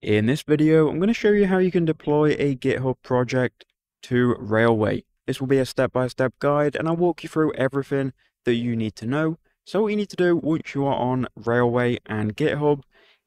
In this video, I'm going to show you how you can deploy a GitHub project to Railway. This will be a step-by-step guide, and I'll walk you through everything that you need to know. So what you need to do once you are on Railway and GitHub,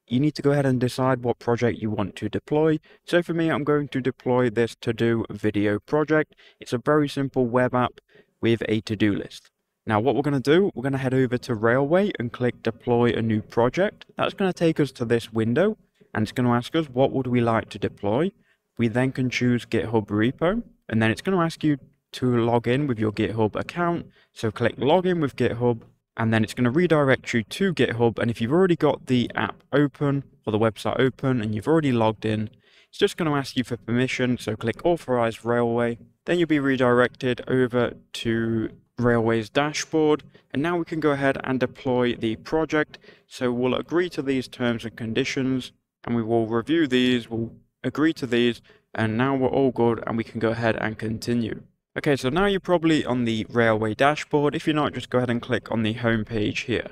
you need to go ahead and decide what project you want to deploy. So for me, I'm going to deploy this to-do video project. It's a very simple web app with a to-do list. Now what we're going to do, we're going to head over to Railway and click deploy a new project. That's going to take us to this window, and it's going to ask us what would we like to deploy. We then can choose GitHub repo, and then it's going to ask you to log in with your GitHub account. So click login with GitHub, and then it's going to redirect you to GitHub. And if you've already got the app open or the website open and you've already logged in, it's just going to ask you for permission. So click authorize Railway, then you'll be redirected over to Railway's dashboard, and now we can go ahead and deploy the project. So we'll agree to these terms and conditions, and we will review these, we'll agree to these, and now we're all good and we can go ahead and continue. Okay, so now you're probably on the Railway dashboard. If you're not, just go ahead and click on the home page here.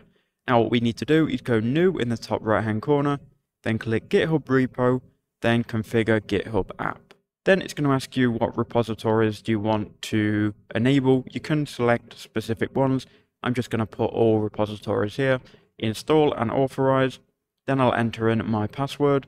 Now what we need to do is go new in the top right hand corner, then click GitHub repo, then configure GitHub app. Then it's going to ask you what repositories do you want to enable. You can select specific ones. I'm just going to put all repositories here, install and authorize. Then I'll enter in my password.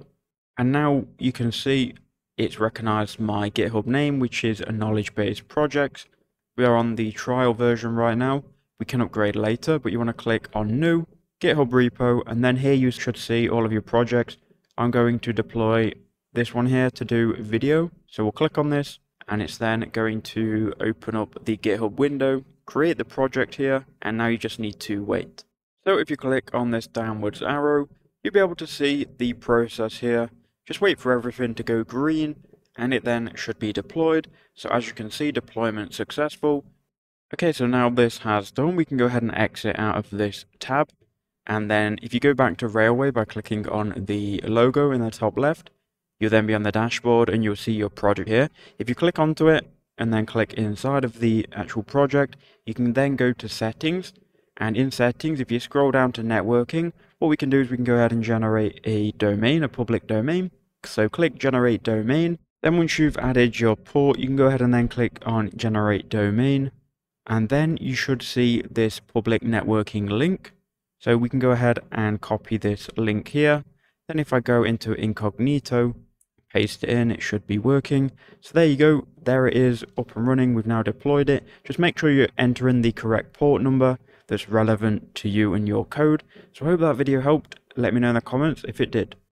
And now you can see it's recognized my GitHub name, which is a KnowledgeBase project. We are on the trial version right now. We can upgrade later, but you want to click on new, GitHub repo, and then here you should see all of your projects. I'm going to deploy this one here to do video. So we'll click on this, and it's then going to open up the GitHub window, create the project here, and now you just need to wait. So if you click on this downwards arrow, you'll be able to see the process here. Just wait for everything to go green, and it then should be deployed. So as you can see, deployment successful. Okay, so now this has done, we can go ahead and exit out of this tab. And then if you go back to Railway by clicking on the logo in the top left, you'll then be on the dashboard and you'll see your project here. If you click onto it and then click inside of the actual project, you can then go to settings. And in settings, if you scroll down to networking, what we can do is we can go ahead and generate a domain, a public domain. So click generate domain. Then once you've added your port, you can go ahead and then click on generate domain. And then you should see this public networking link. So we can go ahead and copy this link here. Then if I go into incognito, paste it in, it should be working. So there you go, there it is, up and running. We've now deployed it. Just make sure you enter in the correct port number that's relevant to you and your code. So I hope that video helped. Let me know in the comments if it did.